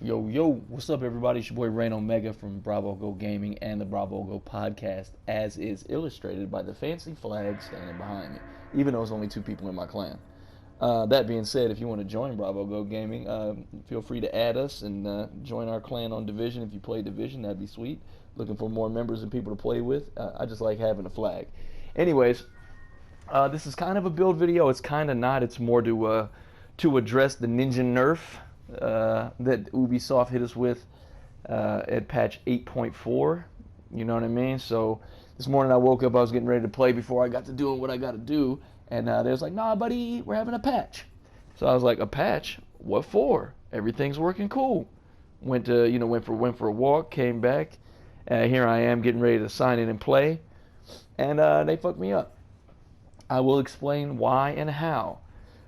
Yo, yo, what's up, everybody? It's your boy Rain Omega from Bravo Go Gaming and the Bravo Go Podcast, as is illustrated by the fancy flag standing behind me, even though it's only two people in my clan. That being said, if you want to join Bravo Go Gaming, feel free to add us and join our clan on Division. If you play Division, that'd be sweet. Looking for more members and people to play with. I just like having a flag. Anyways, this is kind of a build video. It's kind of not. It's more to address the Ninja nerf that Ubisoft hit us with at patch 8.4. You know what I mean? So this morning I woke up, I was getting ready to play before I got to doing what I got to do, and they was like, "Nah, buddy, we're having a patch." So I was like, "A patch? What for? Everything's working cool." Went for a walk, came back. Here I am getting ready to sign in and play, and they fucked me up. I will explain why and how.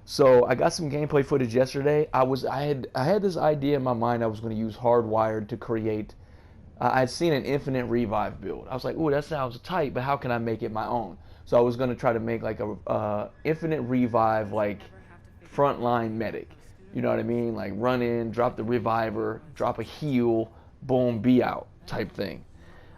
So I got some gameplay footage yesterday. I had this idea in my mind. I was going to use Hardwire to create. I'd seen an infinite revive build. I was like, "Ooh, that sounds tight, but how can I make it my own?" So I was going to try to make like a infinite revive, like frontline medic. You know what I mean? Like run in, drop the reviver, drop a heal, boom, be out type thing.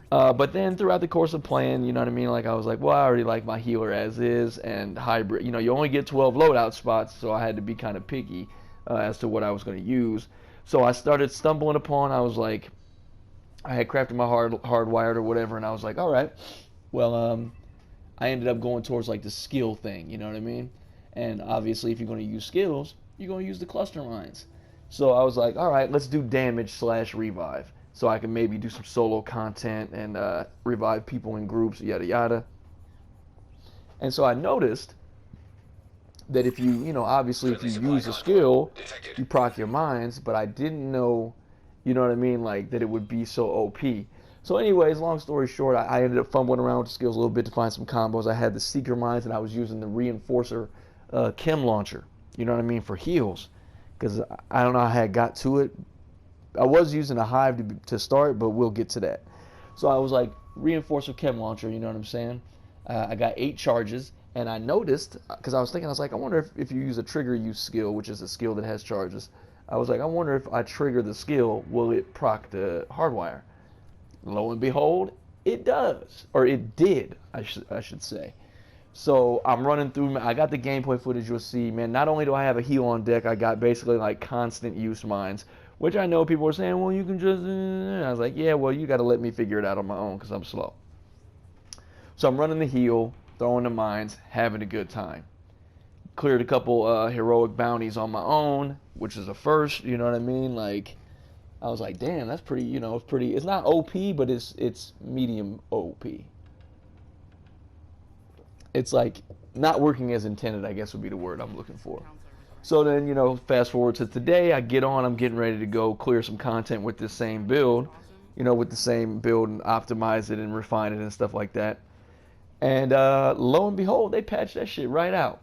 But then throughout the course of playing, you know what I mean? Like I was like, well, I already like my healer as is, and hybrid. You know, you only get 12 loadout spots, so I had to be kind of picky as to what I was going to use. So I started stumbling upon. I was like, I had crafted my hardwired or whatever, and I was like, all right, well, I ended up going towards like the skill thing. You know what I mean? And obviously, if you're going to use skills, you're going to use the cluster mines. So I was like, all right, let's do damage / revive. So I can maybe do some solo content and revive people in groups, yada yada. And so I noticed that if obviously if you use a skill, you proc your mines, but I didn't know, you know what I mean, like that it would be so OP. So anyways, long story short, I ended up fumbling around with the skills a little bit to find some combos. I had the Seeker mines and I was using the Reinforcer Chem Launcher, you know what I mean, for heals. Because I don't know how I got to it. I was using a hive to start, but we'll get to that. So I was like, Reinforcer Chem Launcher, you know what I'm saying? I got 8 charges, and I noticed, because I was thinking, I was like, I wonder if you use a trigger use skill, which is a skill that has charges. I was like, I wonder if I trigger the skill, will it proc the hardwire? Lo and behold, it does. Or it did, I should say. So I'm running through, I got the gameplay footage, you'll see, man, not only do I have a heal on deck, I got basically like constant use mines, which I know people are saying, well, you can just, I was like, yeah, well, you got to let me figure it out on my own because I'm slow. So I'm running the heal, throwing the mines, having a good time. Cleared a couple heroic bounties on my own, which is a first, you know what I mean? Like, I was like, damn, that's pretty, it's not OP, but it's medium OP. It's like not working as intended, I guess would be the word I'm looking for. So then, fast forward to today, I get on, I'm getting ready to go clear some content with this same build, with the same build and optimize it and refine it and stuff like that. And lo and behold, they patched that shit right out.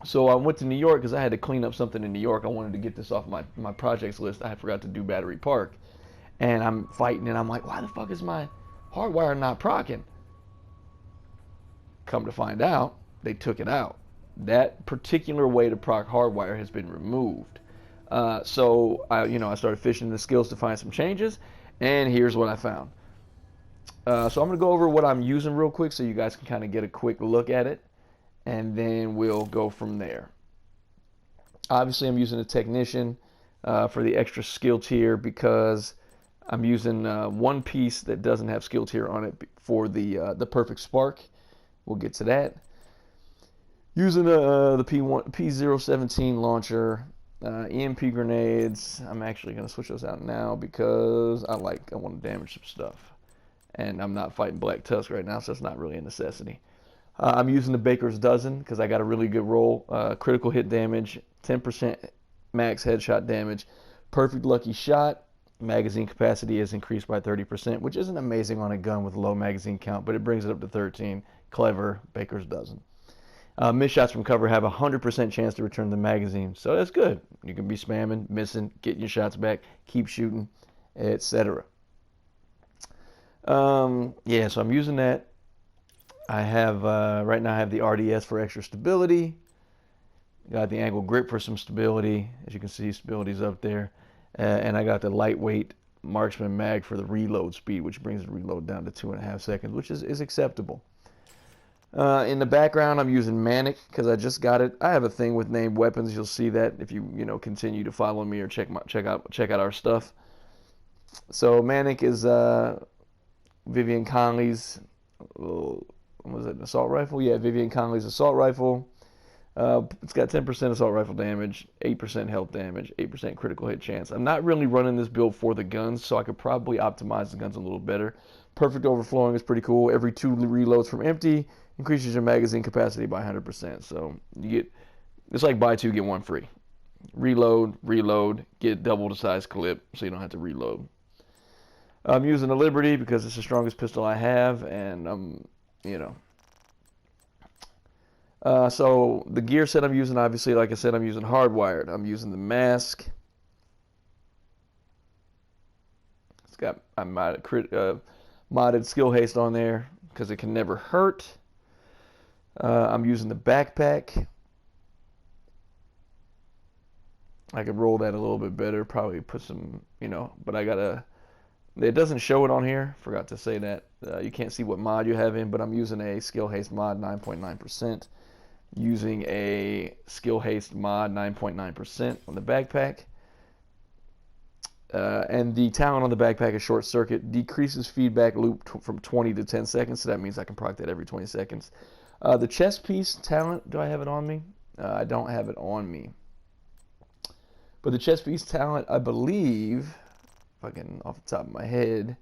So I went to New York because I had to clean up something in New York. I wanted to get this off my projects list. I forgot to do Battery Park. And I'm fighting and I'm like, why the fuck is my hardwire not procking? Come to find out, they took it out. That particular way to proc hardwire has been removed. So I started fishing the skills to find some changes, and here's what I found. So I'm going to go over what I'm using real quick so you guys can kind of get a quick look at it, and then we'll go from there. Obviously, I'm using a technician for the extra skill tier because I'm using one piece that doesn't have skill tier on it for the perfect spark. We'll get to that. Using the P017 launcher, EMP grenades. I'm actually going to switch those out now because I want to damage some stuff. And I'm not fighting Black Tusk right now, so it's not really a necessity. I'm using the Baker's Dozen because I got a really good roll. Critical hit damage, 10% max headshot damage, perfect lucky shot. Magazine capacity is increased by 30%, which isn't amazing on a gun with low magazine count, but it brings it up to 13. Clever Baker's Dozen. Missed shots from cover have a 100% chance to return the magazine, so that's good. You can be spamming, missing, getting your shots back, keep shooting, etc. Yeah, so I'm using that. I have right now I have the RDS for extra stability. Got the angle grip for some stability. As you can see, stability's up there. and I got the lightweight marksman mag for the reload speed, which brings the reload down to 2.5 seconds, which is acceptable. In the background, I'm using Manic because I just got it. I have a thing with named weapons. You'll see that if you continue to follow me or check out our stuff. So Manic is Vivian Conley's, what was it, an assault rifle? Yeah, Vivian Conley's assault rifle. It's got 10% assault rifle damage, 8% health damage, 8% critical hit chance. I'm not really running this build for the guns, so I could probably optimize the guns a little better. Perfect overflowing is pretty cool. Every 2 reloads from empty increases your magazine capacity by 100%. So you get, it's like buy 2, get 1 free. Reload, get double the size clip so you don't have to reload. I'm using the Liberty because it's the strongest pistol I have, and so the gear set I'm using, obviously, like I said, I'm using Hardwired. I'm using the mask. It's got a modded skill haste on there because it can never hurt. I'm using the backpack. I could roll that a little bit better, probably put some, but I gotta. It doesn't show it on here. Forgot to say that. You can't see what mod you have in, but I'm using a skill haste mod 9.9%. Using a skill haste mod 9.9% on the backpack. And the talent on the backpack is short circuit. Decreases feedback loop from 20 to 10 seconds, so that means I can proc that every 20 seconds. The chest piece talent, do I have it on me? I don't have it on me. But the chest piece talent, I believe, fucking off the top of my head,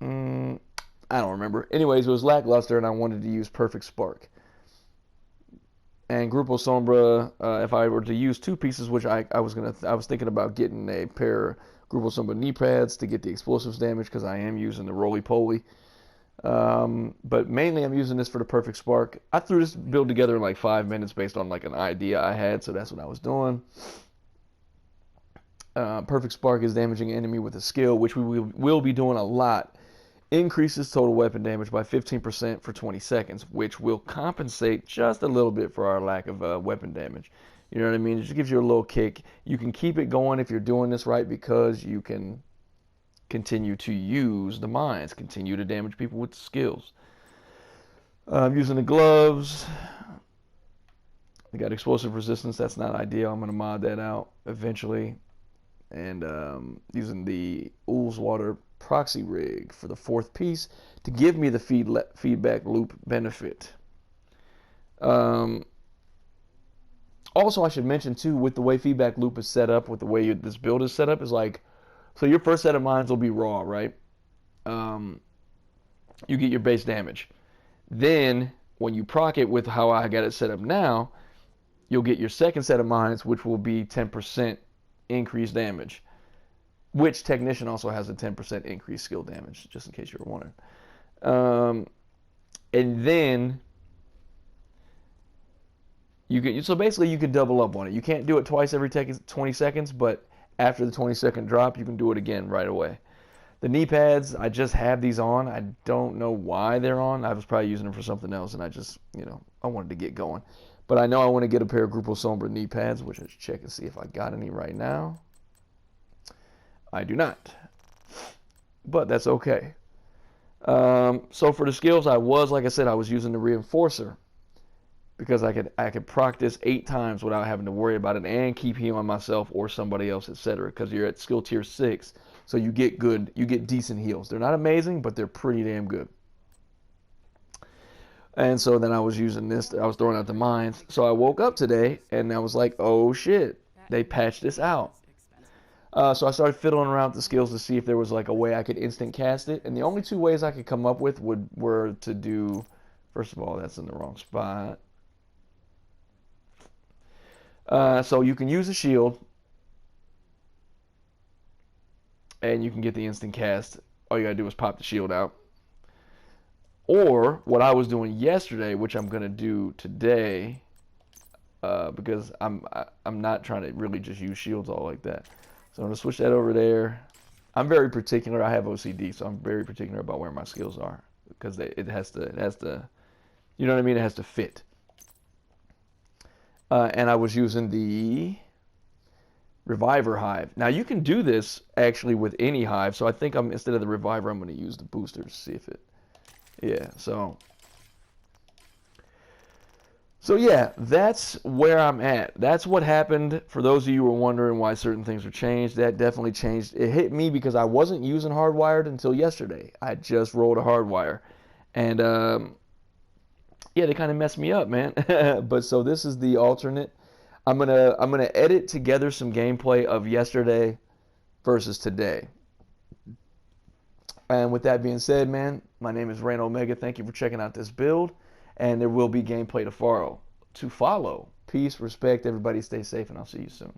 I don't remember. Anyways, it was lackluster, and I wanted to use Perfect Spark. And Grupo Sombra, if I were to use 2 pieces, which I was thinking about getting a pair of Grupo Sombra knee pads to get the explosives damage because I am using the roly-poly. But mainly I'm using this for the Perfect Spark. I threw this build together in like 5 minutes based on like an idea I had, so that's what I was doing. Perfect Spark is damaging an enemy with a skill, which we will be doing a lot. Increases total weapon damage by 15% for 20 seconds, which will compensate just a little bit for our lack of weapon damage. You know what I mean? It just gives you a little kick. You can keep it going if you're doing this right because you can continue to use the mines, continue to damage people with the skills. I'm using the gloves. We got explosive resistance. That's not ideal. I'm going to mod that out eventually. And using the Oolswater proxy rig for the 4th piece to give me the feedback loop benefit. Also, I should mention too, with the way feedback loop is set up, with the way this build is set up, is like, so your first set of mines will be raw, right? You get your base damage. Then when you proc it with how I got it set up now, you'll get your second set of mines, which will be 10% increased damage. Which Technician also has a 10% increased skill damage, just in case you were wondering. And then so basically you can double up on it. You can't do it twice every 20 seconds, but after the 20-second drop, you can do it again right away. The knee pads, I just have these on. I don't know why they're on. I was probably using them for something else, and I just, I wanted to get going. But I know I want to get a pair of Grupo Sombra knee pads, which I should check and see if I got any right now. I do not, but that's okay. So for the skills, like I said, I was using the Reinforcer because I could proc this 8 times without having to worry about it and keep healing myself or somebody else, etc. Because you're at skill tier 6, so you get decent heals. They're not amazing, but they're pretty damn good. And so then I was using this. I was throwing out the mines. So I woke up today and I was like, oh shit, they patched this out. So I started fiddling around with the skills to see if there was like a way I could instant cast it. And the only 2 ways I could come up with were to do, first of all, that's in the wrong spot. So you can use a shield and you can get the instant cast. All you gotta do is pop the shield out. Or what I was doing yesterday, which I'm gonna do today, because I'm not trying to really just use shields all like that. So I'm going to switch that over there. I'm very particular. I have OCD, so I'm very particular about where my skills are because it has to, you know what I mean? It has to fit. And I was using the Reviver Hive. Now you can do this actually with any hive. So I think instead of the Reviver, I'm going to use the booster to see if it. Yeah. So yeah, that's where I'm at. That's what happened. For those of you who were wondering why certain things were changed, that definitely changed. It hit me because I wasn't using Hardwired until yesterday. I just rolled a Hardwire, and yeah, they kind of messed me up, man. But so this is the alternate. I'm gonna edit together some gameplay of yesterday versus today. And with that being said, man, my name is Rain Omega. Thank you for checking out this build. And there will be gameplay to follow. Peace, respect, everybody stay safe, and I'll see you soon.